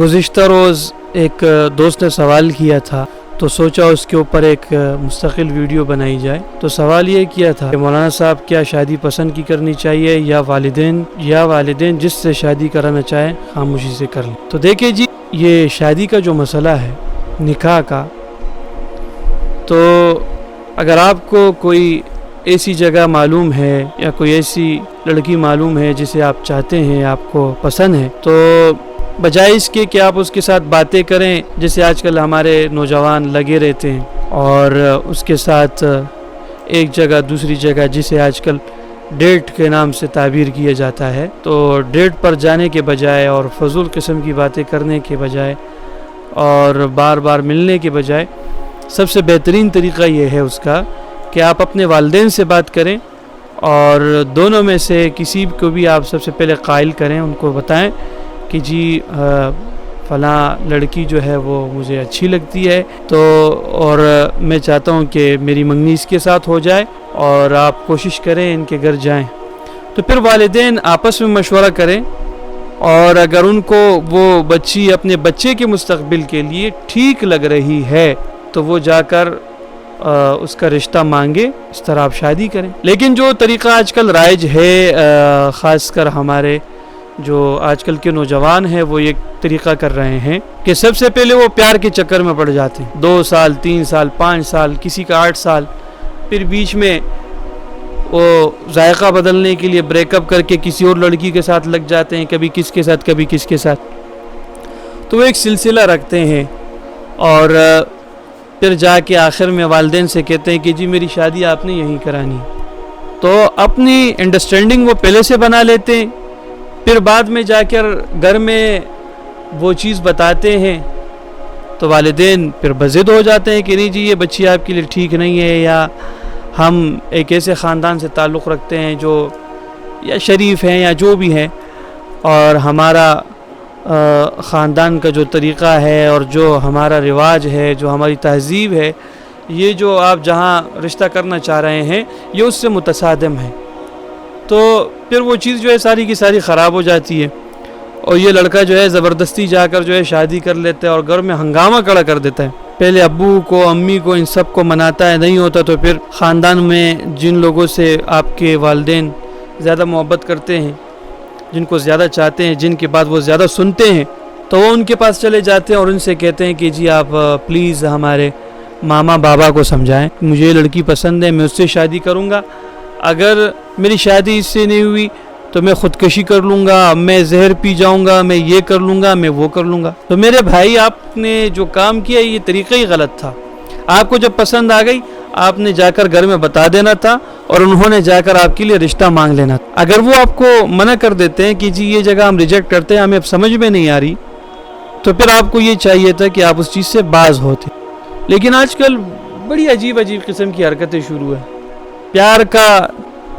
گزشتہ روز ایک دوست نے سوال کیا تھا تو سوچا اس کے اوپر ایک مستقل ویڈیو بنائی جائے۔ تو سوال یہ کیا تھا کہ مولانا صاحب کیا شادی پسند کی کرنی چاہیے یا والدین جس سے شادی کرانا چاہیں خاموشی سے کر لیں۔ تو دیکھیں جی، یہ شادی کا جو مسئلہ ہے نکاح کا، تو اگر آپ کو کوئی ایسی جگہ معلوم ہے یا کوئی ایسی لڑکی معلوم ہے جسے آپ چاہتے ہیں، آپ کو پسند ہے، تو بجائے اس کے کہ آپ اس کے ساتھ باتیں کریں جیسے آج کل ہمارے نوجوان لگے رہتے ہیں اور اس کے ساتھ ایک جگہ دوسری جگہ جسے آج کل ڈیٹ کے نام سے تعبیر کیا جاتا ہے، تو ڈیٹ پر جانے کے بجائے اور فضول قسم کی باتیں کرنے کے بجائے اور بار بار ملنے کے بجائے سب سے بہترین طریقہ یہ ہے اس کا کہ آپ اپنے والدین سے بات کریں اور دونوں میں سے کسی کو بھی آپ سب سے پہلے قائل کریں، ان کو بتائیں کہ جی فلاں لڑکی جو ہے وہ مجھے اچھی لگتی ہے، تو اور میں چاہتا ہوں کہ میری منگنی اس کے ساتھ ہو جائے اور آپ کوشش کریں ان کے گھر جائیں۔ تو پھر والدین آپس میں مشورہ کریں اور اگر ان کو وہ بچی اپنے بچے کے مستقبل کے لیے ٹھیک لگ رہی ہے تو وہ جا کر اس کا رشتہ مانگے، اس طرح آپ شادی کریں۔ لیکن جو طریقہ آج کل رائج ہے، خاص کر ہمارے جو آج کل کے نوجوان ہیں، وہ ایک طریقہ کر رہے ہیں کہ سب سے پہلے وہ پیار کے چکر میں پڑ جاتے ہیں، 2 سال 3 سال 5 سال، کسی کا 8 سال، پھر بیچ میں وہ ذائقہ بدلنے کے لیے بریک اپ کر کے کسی اور لڑکی کے ساتھ لگ جاتے ہیں، کبھی کس کے ساتھ کبھی کس کے ساتھ، تو وہ ایک سلسلہ رکھتے ہیں اور پھر جا کے آخر میں والدین سے کہتے ہیں کہ جی میری شادی آپ نے یہیں کرانی ہے۔ تو اپنی انڈرسٹینڈنگ وہ پہلے سے بنا لیتے ہیں، پھر بعد میں جا کر گھر میں وہ چیز بتاتے ہیں تو والدین پھر بضد ہو جاتے ہیں کہ نہیں جی یہ بچی آپ کے لیے ٹھیک نہیں ہے، یا ہم ایک ایسے خاندان سے تعلق رکھتے ہیں جو یا شریف ہیں یا جو بھی ہیں، اور ہمارا خاندان کا جو طریقہ ہے اور جو ہمارا رواج ہے، جو ہماری تہذیب ہے، یہ جو آپ جہاں رشتہ کرنا چاہ رہے ہیں یہ اس سے متصادم ہے، تو پھر وہ چیز جو ہے ساری کی ساری خراب ہو جاتی ہے اور یہ لڑکا جو ہے زبردستی جا کر جو ہے شادی کر لیتا ہے اور گھر میں ہنگامہ کھڑا کر دیتا ہے، پہلے ابو کو امی کو ان سب کو مناتا ہے، نہیں ہوتا تو پھر خاندان میں جن لوگوں سے آپ کے والدین زیادہ محبت کرتے ہیں، جن کو زیادہ چاہتے ہیں، جن کی بات وہ زیادہ سنتے ہیں، تو وہ ان کے پاس چلے جاتے ہیں اور ان سے کہتے ہیں کہ جی آپ پلیز ہمارے ماما بابا کو سمجھائیں، مجھے یہ لڑکی پسند ہے، میں اس سے شادی کروں گا، اگر میری شادی اس سے نہیں ہوئی تو میں خودکشی کر لوں گا، میں زہر پی جاؤں گا، میں یہ کر لوں گا، میں وہ کر لوں گا۔ تو میرے بھائی، آپ نے جو کام کیا یہ طریقہ ہی غلط تھا، آپ کو جب پسند آ گئی آپ نے جا کر گھر میں بتا دینا تھا اور انہوں نے جا کر آپ کے لیے رشتہ مانگ لینا تھا۔ اگر وہ آپ کو منع کر دیتے ہیں کہ جی یہ جگہ ہم ریجیکٹ کرتے ہیں، ہمیں اب سمجھ میں نہیں آ رہی، تو پھر آپ کو یہ چاہیے تھا کہ آپ اس چیز سے باز ہوتے۔ لیکن آج کل بڑی عجیب قسم کی حرکتیں شروع ہیں، پیار کا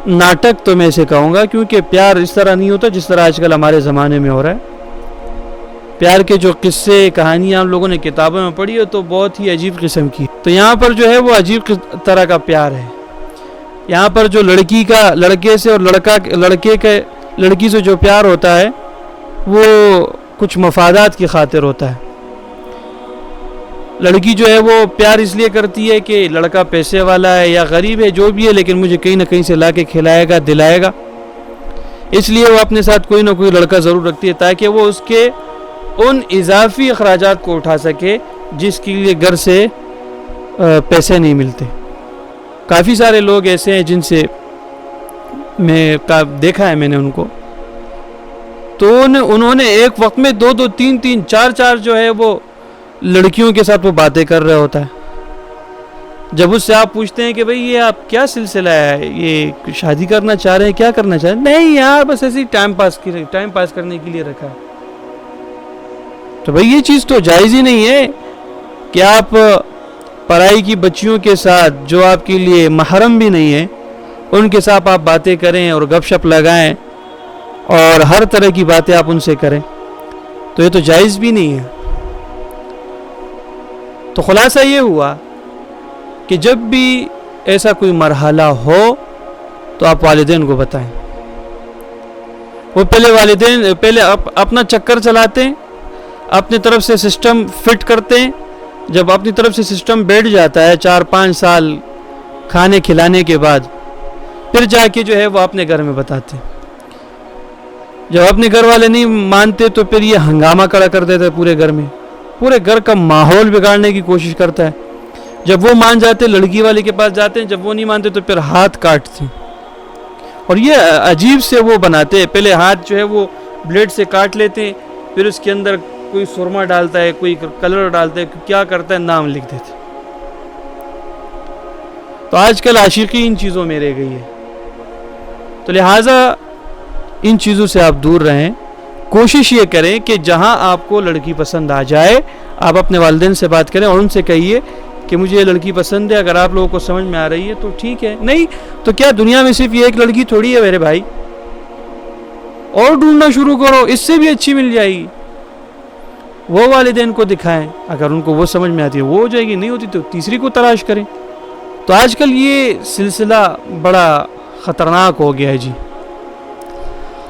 ناٹک تو میں اسے کہوں گا، کیونکہ پیار اس طرح نہیں ہوتا جس طرح آج کل ہمارے زمانے میں ہو رہا ہے۔ پیار کے جو قصے کہانیاں ہم لوگوں نے کتابوں میں پڑھی ہے تو بہت ہی عجیب قسم کی، تو یہاں پر جو ہے وہ عجیب طرح کا پیار ہے۔ یہاں پر جو لڑکی کا لڑکے سے اور لڑکے کے لڑکی سے جو پیار ہوتا ہے وہ کچھ مفادات کی خاطر ہوتا ہے۔ لڑکی جو ہے وہ پیار اس لیے کرتی ہے کہ لڑکا پیسے والا ہے یا غریب ہے، جو بھی ہے، لیکن مجھے کہیں نہ کہیں سے لا کے کھلائے گا، دلائے گا، اس لیے وہ اپنے ساتھ کوئی نہ کوئی لڑکا ضرور رکھتی ہے تاکہ وہ اس کے ان اضافی اخراجات کو اٹھا سکے جس کے لیے گھر سے پیسے نہیں ملتے۔ کافی سارے لوگ ایسے ہیں جن سے میں دیکھا ہے میں نے ان کو، تو انہوں نے ایک وقت میں 2 3 4 جو ہے وہ لڑکیوں کے ساتھ وہ باتیں کر رہا ہوتا ہے۔ جب اس سے آپ پوچھتے ہیں کہ بھئی یہ آپ کیا سلسلہ ہے، یہ شادی کرنا چاہ رہے ہیں، کیا کرنا چاہ رہے ہیں؟ نہیں یار بس ایسے ہی ٹائم پاس کرنے کے لیے رکھا ہے۔ تو بھئی یہ چیز تو جائز ہی نہیں ہے کہ آپ پرائی کی بچیوں کے ساتھ جو آپ کے لیے محرم بھی نہیں ہے ان کے ساتھ آپ باتیں کریں اور گپ شپ لگائیں اور ہر طرح کی باتیں آپ ان سے کریں، تو یہ تو جائز بھی نہیں ہے۔ تو خلاصہ یہ ہوا کہ جب بھی ایسا کوئی مرحلہ ہو تو آپ والدین کو بتائیں، وہ پہلے اپنا چکر چلاتے ہیں، اپنی طرف سے سسٹم فٹ کرتے ہیں. جب اپنی طرف سے سسٹم بیٹھ جاتا ہے 4-5 سال کھانے کھلانے کے بعد، پھر جا کے جو ہے وہ اپنے گھر میں بتاتے ہیں. جب اپنے گھر والے نہیں مانتے تو پھر یہ ہنگامہ کھڑا کر دیتا ہے پورے گھر میں، پورے گھر کا ماحول بگاڑنے کی کوشش کرتا ہے. جب وہ مان جاتے لڑکی والے کے پاس جاتے ہیں، جب وہ نہیں مانتے تو پھر ہاتھ کاٹتے ہیں. اور یہ عجیب سے وہ بناتے ہیں، پہلے ہاتھ جو ہے وہ بلیڈ سے کاٹ لیتے ہیں، پھر اس کے اندر کوئی سرما ڈالتا ہے، کوئی کلر ڈالتا ہے، کیا کرتا ہے نام لکھ دیتے. تو آج کل عاشقی ان چیزوں میں رہ گئی ہے. تو لہٰذا ان چیزوں سے آپ دور رہیں. کوشش یہ کریں کہ جہاں آپ کو لڑکی پسند آ جائے آپ اپنے والدین سے بات کریں اور ان سے کہیے کہ مجھے یہ لڑکی پسند ہے. اگر آپ لوگوں کو سمجھ میں آ رہی ہے تو ٹھیک ہے، نہیں تو کیا دنیا میں صرف یہ ایک لڑکی تھوڑی ہے میرے بھائی، اور ڈھونڈنا شروع کرو، اس سے بھی اچھی مل جائے گی. وہ والدین کو دکھائیں، اگر ان کو وہ سمجھ میں آتی ہے وہ ہو جائے گی، نہیں ہوتی تو تیسری کو تلاش کریں. تو آج کل یہ سلسلہ بڑا خطرناک ہو گیا ہے جی.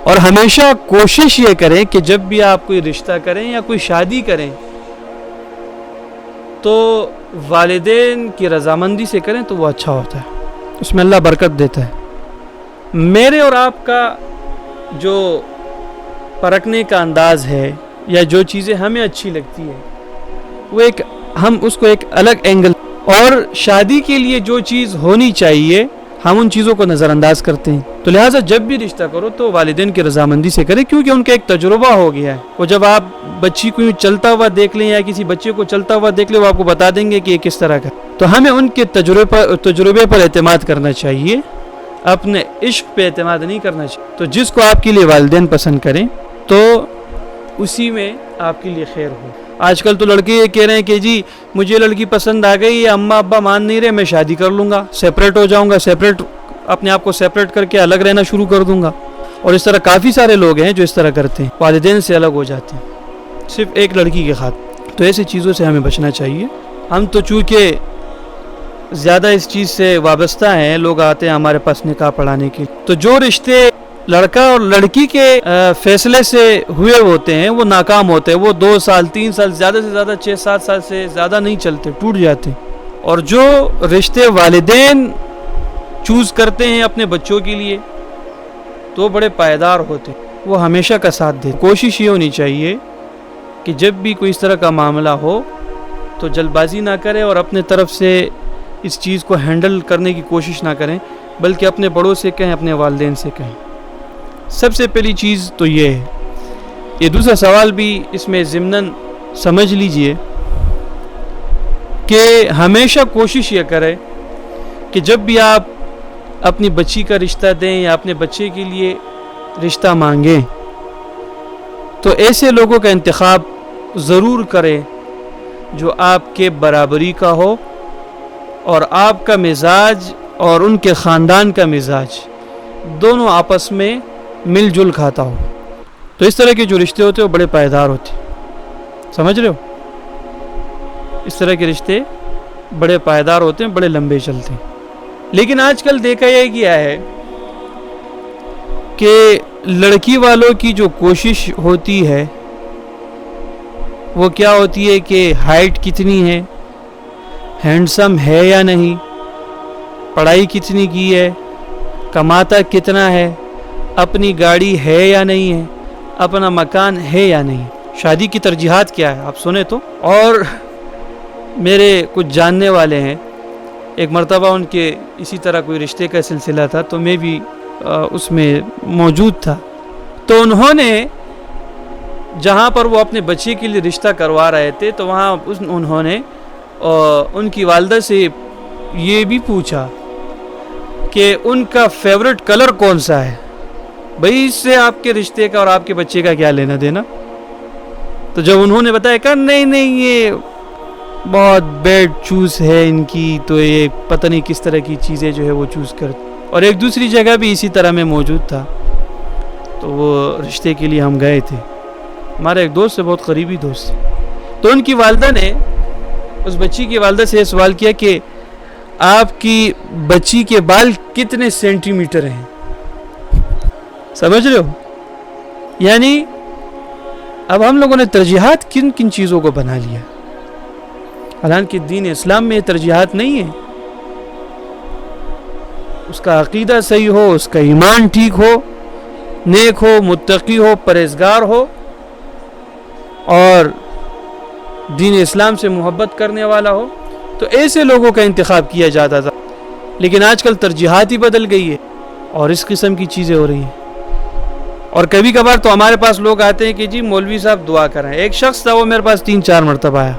اور ہمیشہ کوشش یہ کریں کہ جب بھی آپ کوئی رشتہ کریں یا کوئی شادی کریں تو والدین کی رضامندی سے کریں تو وہ اچھا ہوتا ہے، اس میں اللہ برکت دیتا ہے. میرے اور آپ کا جو پرکھنے کا انداز ہے یا جو چیزیں ہمیں اچھی لگتی ہے وہ ہم اس کو ایک الگ اینگل، اور شادی کے لیے جو چیز ہونی چاہیے ہم ان چیزوں کو نظر انداز کرتے ہیں. تو لہٰذا جب بھی رشتہ کرو تو والدین کی رضامندی سے کریں، کیونکہ ان کا ایک تجربہ ہو گیا ہے. وہ جب آپ بچی کو چلتا ہوا دیکھ لیں یا کسی بچے کو چلتا ہوا دیکھ لیں وہ آپ کو بتا دیں گے کہ یہ کس طرح کا. تو ہمیں ان کے تجربے پر اعتماد کرنا چاہیے، اپنے عشق پہ اعتماد نہیں کرنا چاہیے. تو جس کو آپ کے لیے والدین پسند کریں تو اسی میں آپ کے لیے خیر ہو. آج کل تو لڑکے یہ کہہ رہے ہیں کہ جی مجھے لڑکی پسند آ گئی، اماں ابا مان نہیں رہے، میں شادی کر لوں گا، سیپریٹ ہو جاؤں گا، اپنے آپ کو سیپریٹ کر کے الگ رہنا شروع کر دوں گا. اور اس طرح کافی سارے لوگ ہیں جو اس طرح کرتے ہیں، والدین سے الگ ہو جاتے ہیں صرف ایک لڑکی کے خاطر. تو ایسی چیزوں سے ہمیں بچنا چاہیے. ہم تو چونکہ زیادہ اس چیز سے وابستہ ہیں، لوگ آتے ہیں ہمارے پاس نکاح پڑھانے کے، تو جو رشتے لڑکا اور لڑکی کے فیصلے سے ہوئے ہوتے ہیں وہ ناکام ہوتے ہیں. وہ 2 سال 3 سال زیادہ سے زیادہ 6-7 سال سے زیادہ نہیں چلتے، ٹوٹ جاتے. اور جو رشتے والدین چوز کرتے ہیں اپنے بچوں کے لیے تو بڑے پائیدار ہوتے ہیں، وہ ہمیشہ کا ساتھ دیں. کوشش یہ ہونی چاہیے کہ جب بھی کوئی اس طرح کا معاملہ ہو تو جلد بازی نہ کریں اور اپنے طرف سے اس چیز کو ہینڈل کرنے کی کوشش نہ کریں، بلکہ اپنے بڑوں سے کہیں، اپنے والدین سے کہیں. سب سے پہلی چیز تو یہ ہے. یہ دوسرا سوال بھی اس میں ضمناً سمجھ لیجئے کہ ہمیشہ کوشش یہ کریں کہ جب بھی آپ اپنی بچی کا رشتہ دیں یا اپنے بچے کے لیے رشتہ مانگیں تو ایسے لوگوں کا انتخاب ضرور کریں جو آپ کے برابری کا ہو اور آپ کا مزاج اور ان کے خاندان کا مزاج دونوں آپس میں مل جل کھاتا ہو. تو اس طرح کے جو رشتے ہوتے ہیں وہ بڑے پائیدار ہوتے ہیں. سمجھ رہے ہو؟ اس طرح کے رشتے بڑے پائیدار ہوتے ہیں، بڑے لمبے چلتے ہیں. لیکن آج کل دیکھا یہ گیا ہے کہ لڑکی والوں کی جو کوشش ہوتی ہے وہ کیا ہوتی ہے کہ ہائٹ کتنی ہے، ہینڈسم ہے یا نہیں، پڑھائی کتنی کی ہے، کماتا کتنا ہے، اپنی گاڑی ہے یا نہیں ہے، اپنا مکان ہے یا نہیں، شادی کی ترجیحات کیا ہے آپ سنیں تو. اور میرے کچھ جاننے والے ہیں، ایک مرتبہ ان کے اسی طرح کوئی رشتے کا سلسلہ تھا تو میں بھی اس میں موجود تھا. تو انہوں نے جہاں پر وہ اپنے بچے کے لیے رشتہ کروا رہے تھے تو وہاں انہوں نے ان کی والدہ سے یہ بھی پوچھا کہ ان کا فیورٹ کلر کون سا ہے. بھئی اس سے آپ کے رشتے کا اور آپ کے بچے کا کیا لینا دینا. تو جب انہوں نے بتایا کہ نہیں یہ بہت بیڈ چوز ہے ان کی، تو یہ پتہ نہیں کس طرح کی چیزیں جو ہے وہ چوز کرتے. اور ایک دوسری جگہ بھی اسی طرح میں موجود تھا تو وہ رشتے کے لیے ہم گئے تھے. ہمارا ایک دوست ہے، بہت قریبی دوست ہے. تو ان کی والدہ نے اس بچی کی والدہ سے یہ سوال کیا کہ آپ کی بچی کے بال کتنے سینٹی میٹر ہیں. سمجھ رہے ہو؟ یعنی اب ہم لوگوں نے ترجیحات کن کن چیزوں کو بنا لیا، حالانکہ دین اسلام میں یہ ترجیحات نہیں ہے. اس کا عقیدہ صحیح ہو، اس کا ایمان ٹھیک ہو، نیک ہو، متقی ہو، پرہیزگار ہو اور دین اسلام سے محبت کرنے والا ہو، تو ایسے لوگوں کا انتخاب کیا جاتا تھا. لیکن آج کل ترجیحات ہی بدل گئی ہے اور اس قسم کی چیزیں ہو رہی ہیں. اور کبھی کبھار تو ہمارے پاس لوگ آتے ہیں کہ جی مولوی صاحب دعا کرائیں. ایک شخص تھا، وہ میرے پاس 3-4 مرتبہ آیا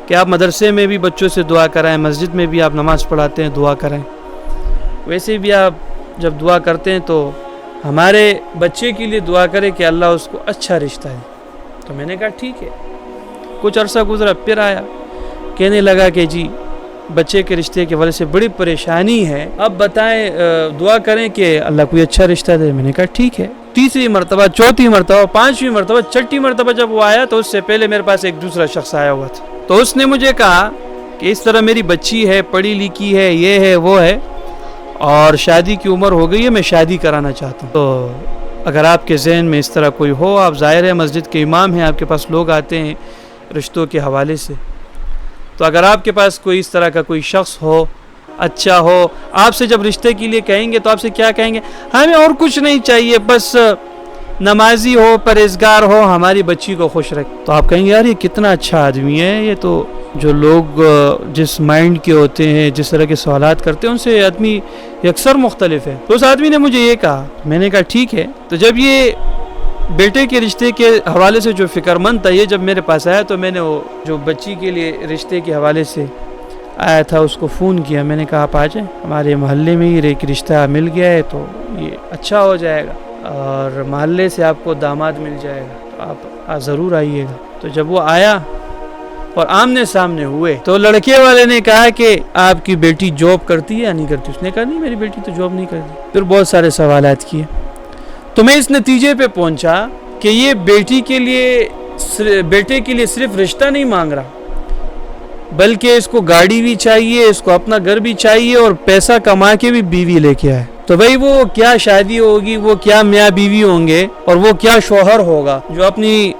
کہ آپ مدرسے میں بھی بچوں سے دعا کرائیں، مسجد میں بھی آپ نماز پڑھاتے ہیں، دعا کرائیں. ویسے بھی آپ جب دعا کرتے ہیں تو ہمارے بچے کے لیے دعا کرے کہ اللہ اس کو اچھا رشتہ ہے. تو میں نے کہا ٹھیک ہے. کچھ عرصہ گزرا، پھر آیا، کہنے لگا کہ جی بچے کے رشتے کی وجہ سے بڑی پریشانی ہے، اب بتائیں دعا کریں کہ اللہ کوئی اچھا رشتہ دے. میں نے کہا ٹھیک ہے. تیسری مرتبہ، چوتھی مرتبہ، 5ویں مرتبہ، 6ٹھی مرتبہ جب وہ آیا تو اس سے پہلے میرے پاس ایک دوسرا شخص آیا ہوا تھا. تو اس نے مجھے کہا کہ اس طرح میری بچی ہے، پڑھی لکھی ہے، یہ ہے وہ ہے، اور شادی کی عمر ہو گئی ہے، میں شادی کرانا چاہتا ہوں. تو اگر آپ کے ذہن میں اس طرح کوئی ہو، آپ ظاہر ہے مسجد کے امام ہیں، آپ کے پاس لوگ آتے ہیں رشتوں کے حوالے سے، تو اگر آپ کے پاس کوئی اس طرح کا کوئی شخص ہو، اچھا ہو، آپ سے جب رشتے کے لیے کہیں گے تو آپ سے کیا کہیں گے؟ ہمیں اور کچھ نہیں چاہیے، بس نمازی ہو، پرہیزگار ہو، ہماری بچی کو خوش رکھے. تو آپ کہیں گے یار یہ کتنا اچھا آدمی ہے. یہ تو جو لوگ جس مائنڈ کے ہوتے ہیں، جس طرح کے سوالات کرتے ہیں، ان سے آدمی اکثر مختلف ہے. تو اس آدمی نے مجھے یہ کہا. میں نے کہا ٹھیک ہے. تو جب یہ بیٹے کے رشتے کے حوالے سے جو فکر مند تھا، یہ جب میرے پاس آیا تو میں نے وہ جو بچی کے لیے رشتے کے حوالے سے آیا تھا اس کو فون کیا. میں نے کہا آپ آ جائیں، ہمارے محلے میں ہی ایک رشتہ مل گیا ہے تو یہ اچھا ہو جائے گا اور محلے سے آپ کو داماد مل جائے گا، تو آپ ضرور آئیے گا. تو جب وہ آیا اور آمنے سامنے ہوئے تو لڑکے والے نے کہا کہ آپ کی بیٹی جاب کرتی ہے یا نہیں کرتی؟ اس نے کہا نہیں میری بیٹی تو جاب نہیں کرتی. پھر بہت سارے سوالات کیے تو میں اس نتیجے پہ پہنچا کہ یہ بیٹے کے لیے صرف رشتہ نہیں مانگ رہا، بلکہ اس کو گاڑی بھی چاہیے، اس کو اپنا گھر بھی چاہیے اور پیسہ کما کے بھی بیوی لے کے آئے. تو بھائی وہ کیا شادی ہوگی، وہ کیا میاں بیوی ہوں گے اور وہ کیا شوہر ہوگا جو اپنی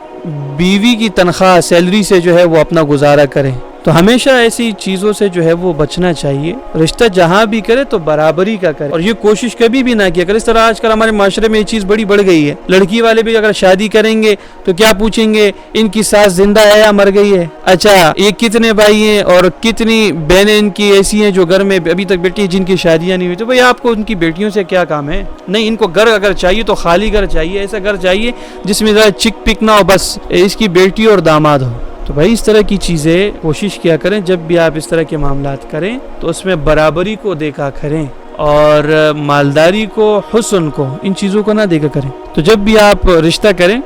بیوی کی تنخواہ سیلری سے جو ہے وہ اپنا گزارا کرے. تو ہمیشہ ایسی چیزوں سے جو ہے وہ بچنا چاہیے. رشتہ جہاں بھی کرے تو برابری کا کرے اور یہ کوشش کبھی بھی نہ کیا کرے. اس طرح آج کل ہمارے معاشرے میں یہ چیز بڑی بڑھ گئی ہے. لڑکی والے بھی اگر شادی کریں گے تو کیا پوچھیں گے ان کی ساس زندہ ہے یا مر گئی ہے، اچھا یہ کتنے بھائی ہیں اور کتنی بہنیں ان کی ایسی ہیں جو گھر میں ابھی تک بیٹی جن کی شادیاں نہیں ہوئی. تو بھائی آپ کو ان کی بیٹیوں سے کیا کام ہے؟ نہیں، ان کو گھر اگر چاہیے تو خالی گھر چاہیے، ایسا گھر چاہیے جس میں ذرا چک پک نہ ہو، بس اس کی بیٹی اور داماد ہو. تو بھائی اس طرح کی چیزیں کوشش کیا کریں. جب بھی آپ اس طرح کے معاملات کریں تو اس میں برابری کو دیکھا کریں اور مالداری کو، حسن کو، ان چیزوں کو نہ دیکھا کریں. تو جب بھی آپ رشتہ کریں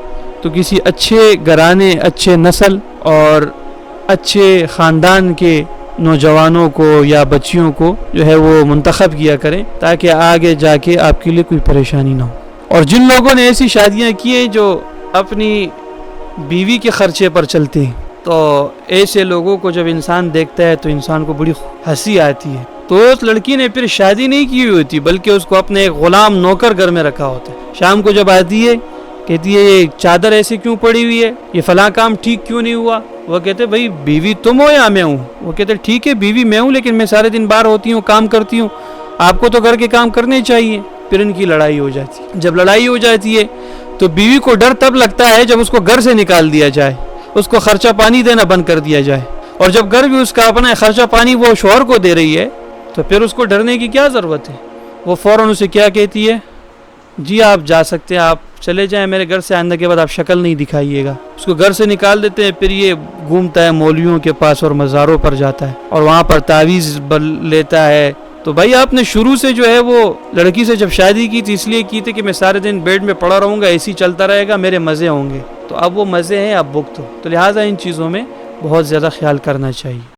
تو کسی اچھے گھرانے، اچھے نسل اور اچھے خاندان کے نوجوانوں کو یا بچیوں کو جو ہے وہ منتخب کیا کریں تاکہ آگے جا کے آپ کے لیے کوئی پریشانی نہ ہو. اور جن لوگوں نے ایسی شادیاں کی ہیں جو اپنی بیوی کے خرچے پر چلتے ہیں، تو ایسے لوگوں کو جب انسان دیکھتا ہے تو انسان کو بڑی ہنسی آتی ہے. تو اس لڑکی نے پھر شادی نہیں کی ہوئی ہوتی بلکہ اس کو اپنے ایک غلام نوکر گھر میں رکھا ہوتا ہے. شام کو جب آتی ہے کہتی ہے یہ چادر ایسے کیوں پڑی ہوئی ہے، یہ فلاں کام ٹھیک کیوں نہیں ہوا. وہ کہتے بھائی بیوی تم ہو یا میں ہوں؟ وہ کہتے ٹھیک ہے بیوی میں ہوں لیکن میں سارے دن باہر ہوتی ہوں، کام کرتی ہوں، آپ کو تو گھر کے کام کرنے چاہیے. پھر ان کی لڑائی ہو جاتی ہے. جب لڑائی ہو جاتی ہے تو بیوی کو ڈر تب لگتا ہے جب اس کو گھر سے نکال دیا جائے، اس کو خرچہ پانی دینا بند کر دیا جائے. اور جب گھر بھی اس کا اپنا خرچہ پانی وہ شوہر کو دے رہی ہے تو پھر اس کو ڈرنے کی کیا ضرورت ہے. وہ فوراً اسے کیا کہتی ہے، جی آپ جا سکتے ہیں، آپ چلے جائیں میرے گھر سے، آنے کے بعد آپ شکل نہیں دکھائیے گا. اس کو گھر سے نکال دیتے ہیں. پھر یہ گھومتا ہے مولویوں کے پاس اور مزاروں پر جاتا ہے اور وہاں پر تعویذ لیتا ہے. تو بھائی آپ نے شروع سے جو ہے وہ لڑکی سے جب شادی کی تھی اس لیے کی تھی کہ میں سارے دن بیڈ میں پڑا رہوں گا، ایسی چلتا رہے گا، میرے مزے ہوں گے. تو اب وہ مزے ہیں، اب بھگتو. تو لہٰذا ان چیزوں میں بہت زیادہ خیال کرنا چاہیے.